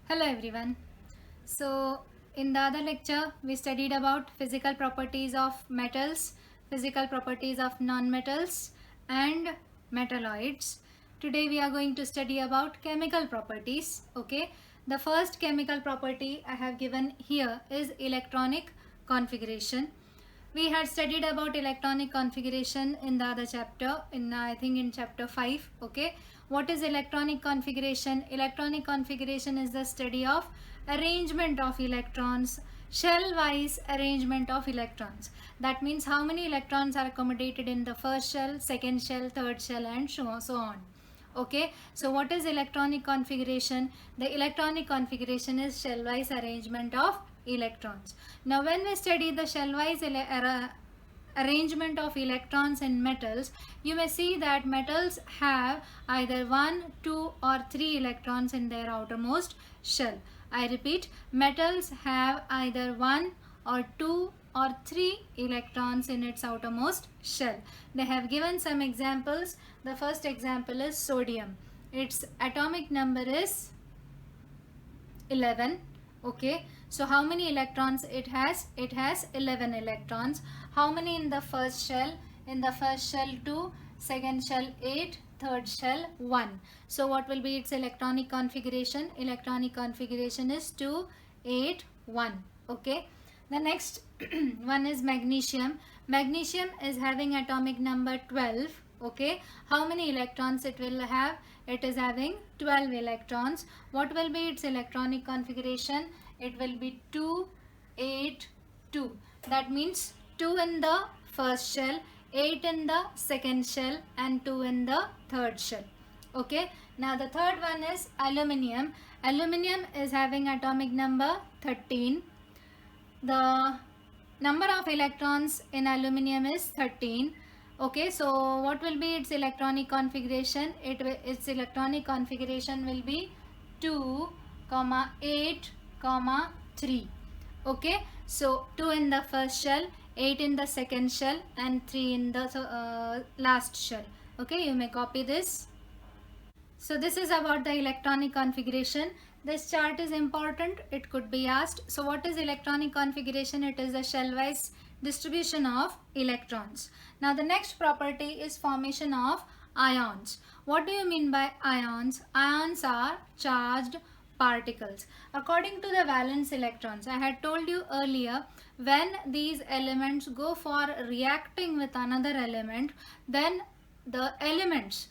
Hello everyone. So in the other lecture we studied about physical properties of metals, physical properties of non-metals and metalloids. Today we are going to study about chemical properties. Okay. The first chemical property I have given here is electronic configuration. We had studied about electronic configuration in the other chapter, I think in chapter 5. Okay, what is electronic configuration? Electronic configuration is the study of arrangement of electrons, shell wise arrangement of electrons. That means how many electrons are accommodated in the first shell, second shell, third shell, and so on. Okay, so what is electronic configuration? The electronic configuration is shell wise arrangement of electrons. Now when we study the shell wise arrangement of electrons in metals, you may see that metals have either 1, 2 or 3 electrons in their outermost shell. I repeat, metals have either 1 or 2 or 3 electrons in its outermost shell. They have given some examples. The first example is sodium. Its atomic number is 11. Okay, so how many electrons it has? It has 11 electrons. How many in the first shell? In the first shell 2, second shell 8, third shell 1. So what will be its electronic configuration? Electronic configuration is 2, 8, 1. Okay, the next one is magnesium. Magnesium is having atomic number 12. Okay, how many electrons it will have? It is having 12 electrons. What will be its electronic configuration? It will be 2, 8, 2. That means 2 in the first shell, 8 in the second shell, and 2 in the third shell. Okay, now the third one is aluminium. Aluminium is having atomic number 13. The number of electrons in aluminium is 13. Okay, so what will be its electronic configuration? Its electronic configuration will be 2, 8, 3. Okay, so 2 in the first shell, 8 in the second shell, and 3 in the last shell. Okay, you may copy this. So this is about the electronic configuration. This chart is important. It could be asked. So what is electronic configuration? It is a shell-wise distribution of electrons. Now the next property is formation of ions. What do you mean by ions? Ions are charged particles. According to the valence electrons, I had told you earlier, when these elements go for reacting with another element, then the elements,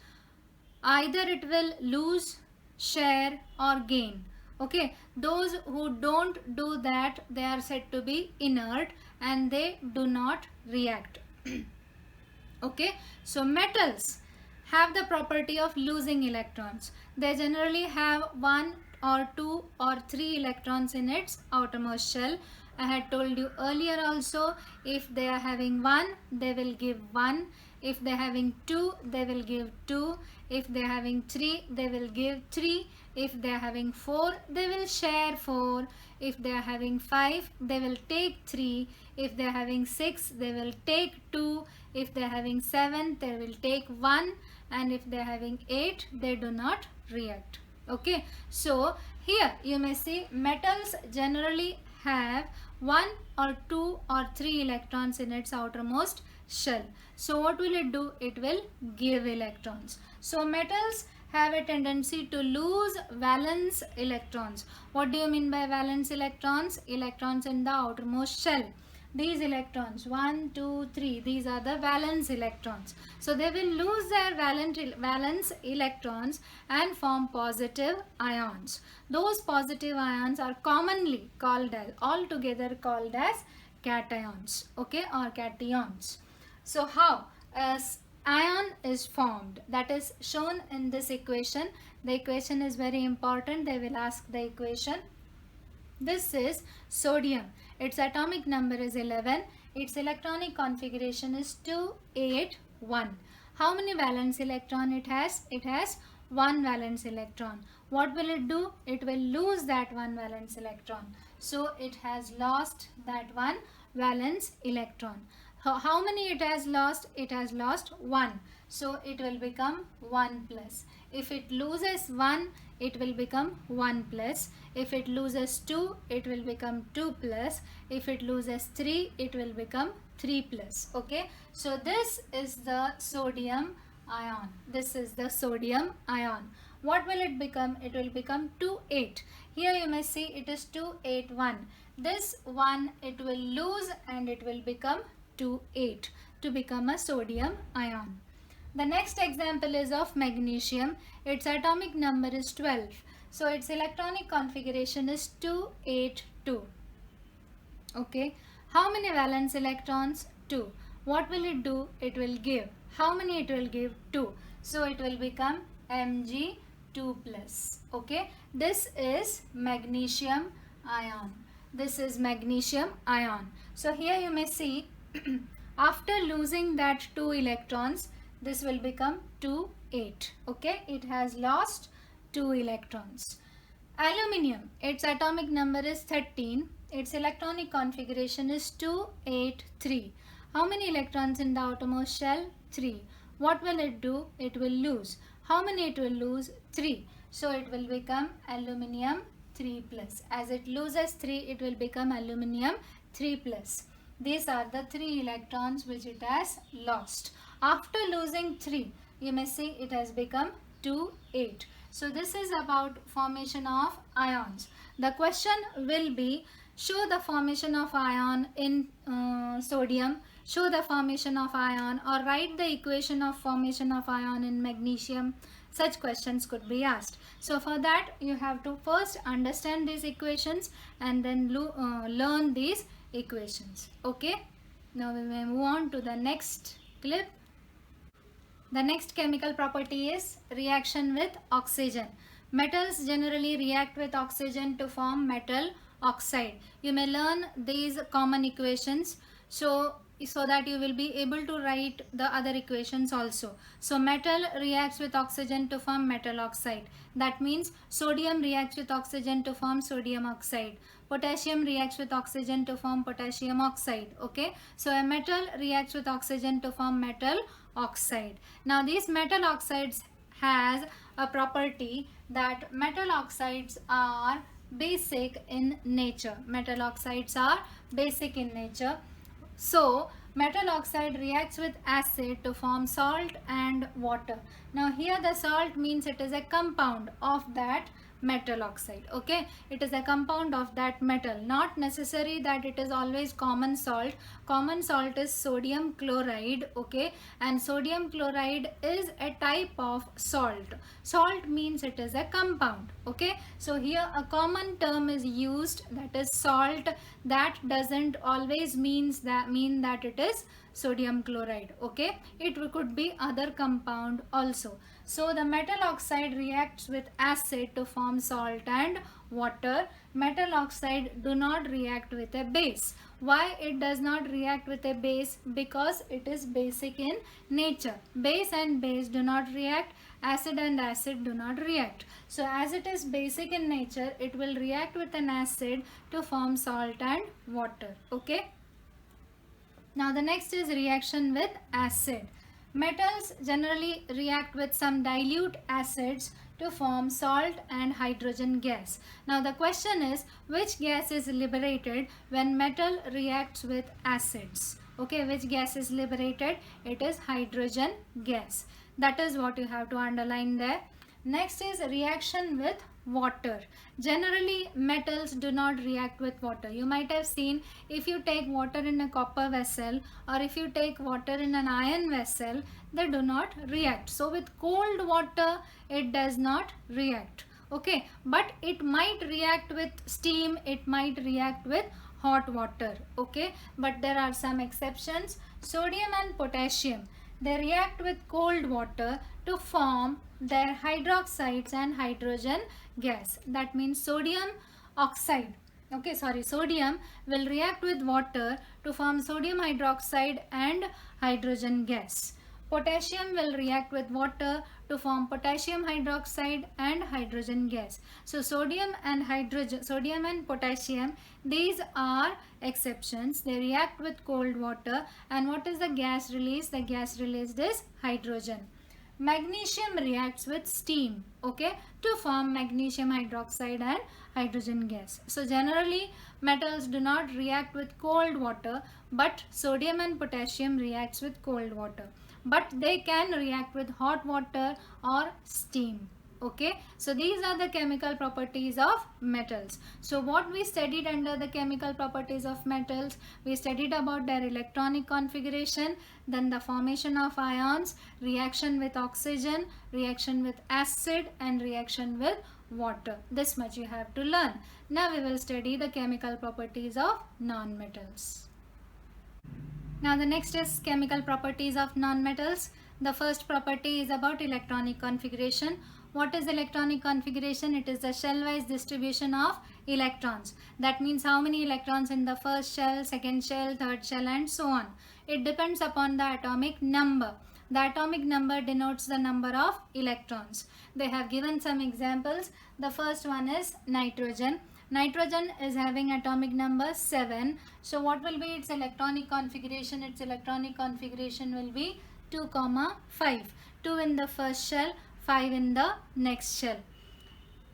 either it will lose, share or gain. Okay, those who don't do that, they are said to be inert and they do not react. Okay, so metals have the property of losing electrons. They generally have 1 or 2 or 3 electrons in its outermost shell. I had told you earlier also, if they are having 1, they will give 1. If they are having 2, they will give 2. If they are having 3, they will give 3. If they are having 4, they will share 4. If they are having 5, they will take 3. If they are having 6, they will take 2. If they are having 7, they will take 1. And if they are having 8, they do not react. Okay, so here you may see metals generally have 1 or 2 or 3 electrons in its outermost shell. So what will it do? It will give electrons. So metals have a tendency to lose valence electrons. What do you mean by valence electrons? Electrons in the outermost shell. These electrons 1, 2, 3, these are the valence electrons. So they will lose their valence electrons and form positive ions. Those positive ions are commonly called as, altogether called as cations, okay, or cations. So how ion is formed? That is shown in this equation. The equation is very important. They will ask the equation. This is sodium. Its atomic number is 11. Its electronic configuration is 2, 8, 1. How many valence electron it has? It has 1 valence electron. What will it do? It will lose that 1 valence electron. So it has lost that 1 valence electron. How many it has lost? It has lost 1. So it will become 1 plus. If it loses 1, it will become 1 plus. If it loses 2, it will become 2 plus. If it loses 3, it will become 3 plus. Okay, so this is the sodium ion. This is the sodium ion. What will it become? It will become 2,8. Here you may see it is 281. This one it will lose and it will become 2,8 to become a sodium ion. The next example is of magnesium. Its atomic number is 12. So its electronic configuration is 282. Okay. How many valence electrons? 2. What will it do? It will give. How many it will give? 2. So it will become Mg2 plus. Okay. This is magnesium ion. This is magnesium ion. So here you may see after losing that 2 electrons, this will become 2,8. Okay, it has lost 2 electrons. Aluminium, its atomic number is 13. Its electronic configuration is 283. How many electrons in the outermost shell? 3. What will it do? It will lose. How many it will lose? 3. So it will become aluminium 3 plus. As it loses 3, it will become aluminium 3 plus. These are the 3 electrons which it has lost. After losing 3, you may see it has become 2,8. So this is about formation of ions. The question will be, show the formation of ion in sodium, show the formation of ion, or write the equation of formation of ion in magnesium. Such questions could be asked. So for that you have to first understand these equations and then learn these equations. Okay, now we may move on to the next clip. The next chemical property is reaction with oxygen. Metals generally react with oxygen to form metal oxide. You may learn these common equations so that you will be able to write the other equations also. So metal reacts with oxygen to form metal oxide. That means sodium reacts with oxygen to form sodium oxide. Potassium reacts with oxygen to form potassium oxide. Okay, so a metal reacts with oxygen to form metal oxide. Now these metal oxides has a property that metal oxides are basic in nature. Metal oxides are basic in nature. So metal oxide reacts with acid to form salt and water. Now here the salt means it is a compound of that metal oxide. Okay, it is a compound of that metal, not necessary that it is always common salt. Common salt is sodium chloride. Okay, and sodium chloride is a type of salt. Salt means it is a compound. Okay, so here a common term is used, that is salt. That doesn't always mean that it is sodium chloride. Okay, it could be other compound also. So the metal oxide reacts with acid to form salt and water. Metal oxide do not react with a base. Why it does not react with a base? Because it is basic in nature. Base and base do not react. Acid and acid do not react. So as it is basic in nature, it will react with an acid to form salt and water. Okay. Now the next is reaction with acid. Metals generally react with some dilute acids to form salt and hydrogen gas. Now the question is, which gas is liberated when metal reacts with acids? Okay, which gas is liberated? It is hydrogen gas. That is what you have to underline there. Next is reaction with water. Generally metals do not react with water. You might have seen, if you take water in a copper vessel or if you take water in an iron vessel, they do not react. So with cold water it does not react. Okay, but it might react with steam, it might react with hot water. Okay, but there are some exceptions. Sodium and potassium, they react with cold water to form their hydroxides and hydrogen gas. That means sodium oxide, sodium will react with water to form sodium hydroxide and hydrogen gas. Potassium will react with water to form potassium hydroxide and hydrogen gas. So sodium and potassium, these are exceptions. They react with cold water. And what is the gas release? The gas released is hydrogen. Magnesium reacts with steam, okay, to form magnesium hydroxide and hydrogen gas. So generally metals do not react with cold water, but sodium and potassium reacts with cold water. But they can react with hot water or steam. Okay, so these are the chemical properties of metals. So what we studied under the chemical properties of metals, we studied about their electronic configuration, then the formation of ions, reaction with oxygen, reaction with acid, and reaction with water. This much you have to learn. Now we will study the chemical properties of non-metals. Now the next is chemical properties of non-metals. The first property is about electronic configuration. What is electronic configuration? It is the shell-wise distribution of electrons. That means how many electrons in the first shell, second shell, third shell, and so on. It depends upon the atomic number. The atomic number denotes the number of electrons. They have given some examples. The first one is nitrogen. Nitrogen is having atomic number 7. So what will be its electronic configuration? Its electronic configuration will be 2, 5. 2 in the first shell, 5 in the next shell.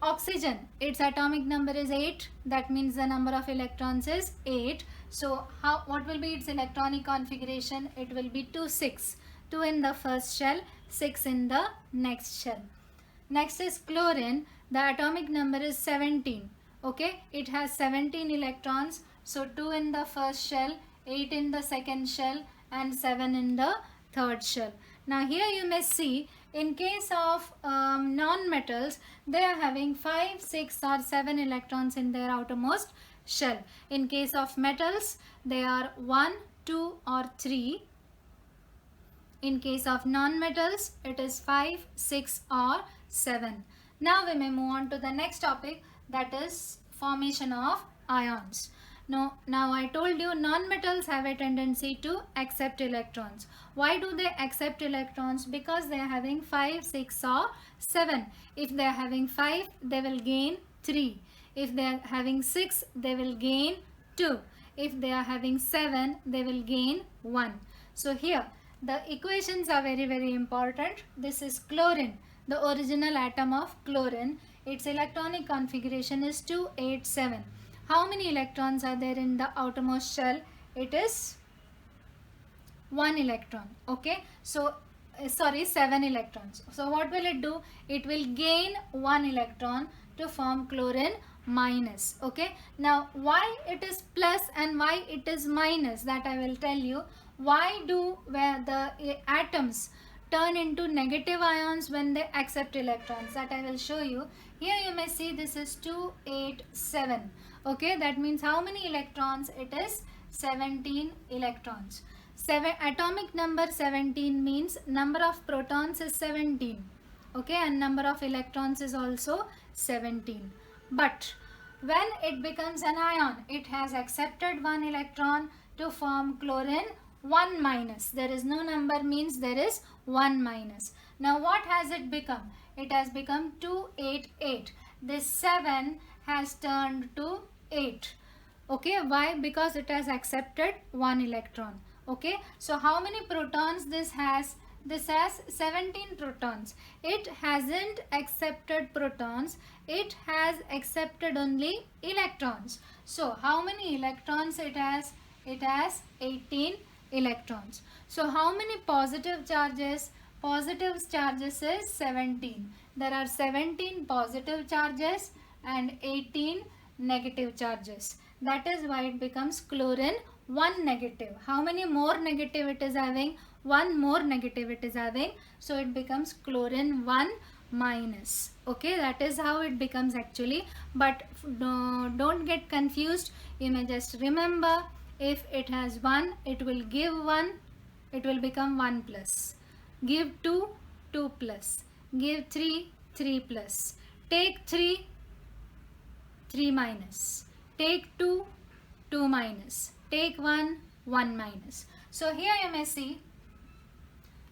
Oxygen, its atomic number is 8. That means the number of electrons is 8. So what will be its electronic configuration? It will be 2, 6. 2 in the first shell, 6 in the next shell. Next is chlorine. The atomic number is 17. Okay, it has 17 electrons. So 2 in the first shell, 8 in the second shell, and 7 in the third shell. Now here you may see, in case of non-metals, they are having 5, 6 or 7 electrons in their outermost shell. In case of metals, they are 1, 2 or 3. In case of non-metals, it is 5, 6 or 7. Now we may move on to the next topic, that is formation of ions. Now I told you non-metals have a tendency to accept electrons. Why do they accept electrons? Because they are having 5, 6 or 7. If they are having 5, they will gain 3. If they are having 6, they will gain 2. If they are having 7, they will gain 1. So here the equations are very, very important. This is chlorine, the original atom of chlorine. Its electronic configuration is 2, 8, 7. How many electrons are there in the outermost shell? It is 1 electron. Okay, so 7 electrons. So what will it do? It will gain 1 electron to form chlorine minus. Okay, now why it is plus and why it is minus, that I will tell you. Why do the atoms turn into negative ions when they accept electrons? That I will show you. Here you may see this is 2, 8, 7. Okay, that means how many electrons? It is 17 electrons. Atomic number 17 means number of protons is 17. Okay, and number of electrons is also 17. But when it becomes an ion, it has accepted 1 electron to form chlorine 1 minus. There is no number, means there is 1 minus. Now what has it become? It has become 2, 8, 8. This 7 has turned to 8. Okay, why? Because it has accepted 1 electron. Okay, so how many protons this has? This has 17 protons. It hasn't accepted protons. It has accepted only electrons. So how many electrons it has? It has 18 electrons. So how many positive charges? Positive charges is 17. There are 17 positive charges and 18 negative charges. That is why it becomes chlorine 1 negative. How many more negative it is having? 1 more negative it is having. So it becomes chlorine 1 minus. Okay, that is how it becomes actually. But don't get confused. You may just remember, if it has 1, it will give 1. It will become 1 plus. Give 2, 2 plus. Give 3, 3 plus. Take 3, 3 minus. Take 2, 2 minus. Take 1, 1 minus. So here you may see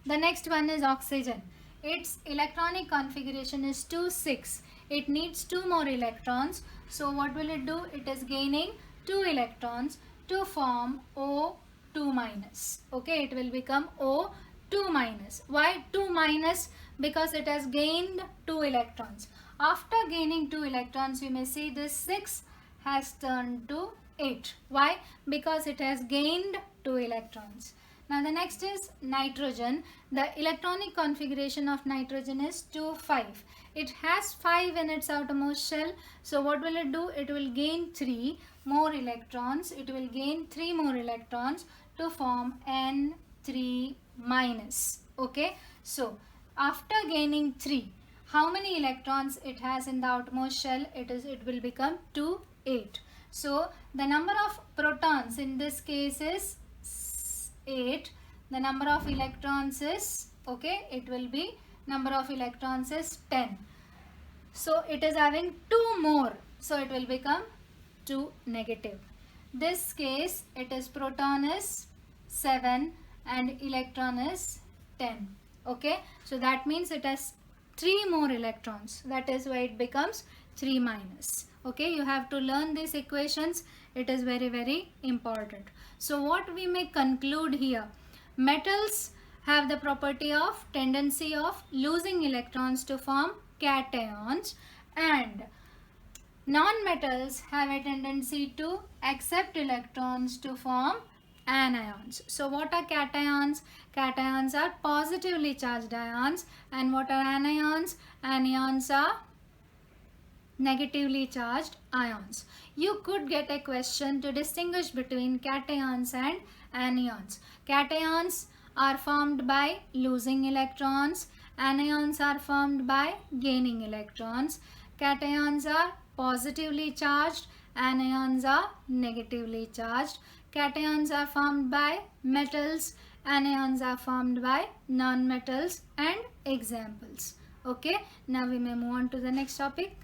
the next one is oxygen. Its electronic configuration is 2, 6. It needs 2 more electrons. So what will it do? It is gaining 2 electrons to form O2 minus. Okay, it will become O2 minus. Why 2 minus? Because it has gained 2 electrons. After gaining 2 electrons, you may see this 6 has turned to 8. Why? Because it has gained 2 electrons. Now the next is nitrogen. The electronic configuration of nitrogen is 2, 5. It has 5 in its outermost shell. So what will it do? It will gain 3 more electrons. It will gain 3 more electrons to form N3 minus. Okay. So after gaining 3, how many electrons it has in the outermost shell? It will become 2, 8. So the number of protons in this case is 8. The number of electrons is, okay, it will be number of electrons is 10. So it is having 2 more. So it will become 2 negative. This case it is proton is 7 and electron is 10. Okay. So that means it has 3 more electrons. That is why it becomes 3 minus. Okay. You have to learn these equations. It is very, very important. So what we may conclude here, metals have the property of tendency of losing electrons to form cations, and non-metals have a tendency to accept electrons to form anions. So what are cations? Cations are positively charged ions, and what are anions? Anions are negatively charged ions. You could get a question to distinguish between cations and anions. Cations are formed by losing electrons. Anions are formed by gaining electrons. Cations are positively charged. Anions are negatively charged. Cations are formed by metals. Anions are formed by non-metals, and examples. Okay. Now we may move on to the next topic.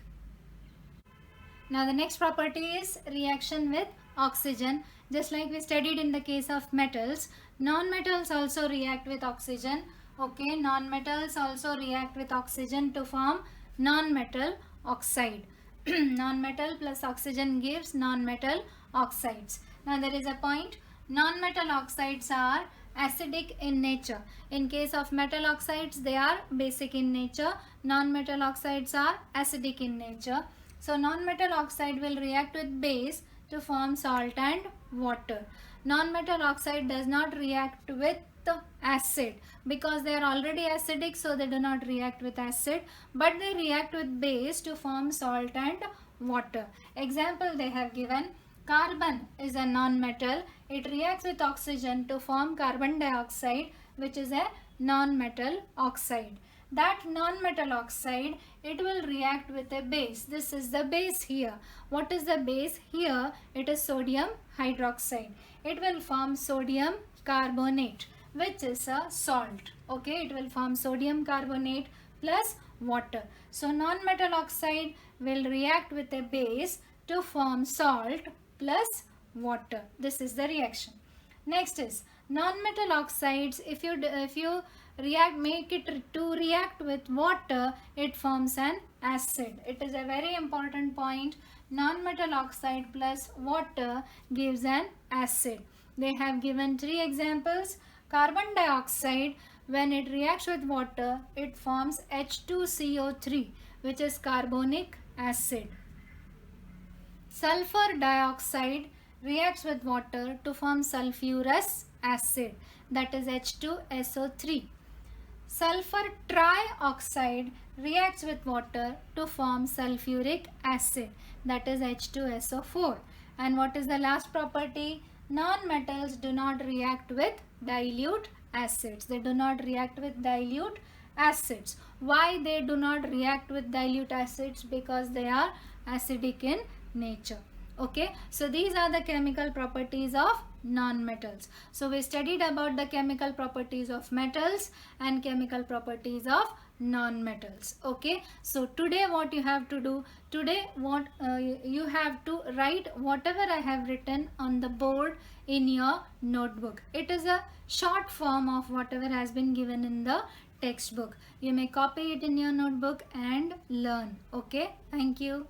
Now the next property is reaction with oxygen. Just like we studied in the case of metals, non-metals also react with oxygen. Okay, non-metals also react with oxygen to form non-metal oxide. Non-metal plus oxygen gives non-metal oxides. Now there is a point, non-metal oxides are acidic in nature. In case of metal oxides, they are basic in nature. Non-metal oxides are acidic in nature. So non-metal oxide will react with base to form salt and water. Non-metal oxide does not react with acid because they are already acidic, so they do not react with acid, but they react with base to form salt and water. Example they have given, carbon is a non-metal. It reacts with oxygen to form carbon dioxide, which is a non-metal oxide. That non-metal oxide, it will react with a base. This is the base here. What is the base here? It is sodium hydroxide. It will form sodium carbonate, which is a salt. Okay, it will form sodium carbonate plus water. So non-metal oxide will react with a base to form salt plus water. This is the reaction. Next is non-metal oxides. If you make it to react with water, it forms an acid. It is a very important point. Non-metal oxide plus water gives an acid. They have given 3 examples. Carbon dioxide, when it reacts with water, it forms H2CO3, which is carbonic acid. Sulfur dioxide reacts with water to form sulfurous acid, that is H2SO3. Sulfur trioxide reacts with water to form sulfuric acid, that is H2SO4. And what is the last property? Non-metals do not react with dilute acids. They do not react with dilute acids. Why they do not react with dilute acids? Because they are acidic in nature. Okay, so these are the chemical properties of non-metals. So we studied about the chemical properties of metals and chemical properties of non-metals. Okay, so today what you have to do, today what you have to write whatever I have written on the board in your notebook. It is a short form of whatever has been given in the textbook. You may copy it in your notebook and learn. Okay, thank you.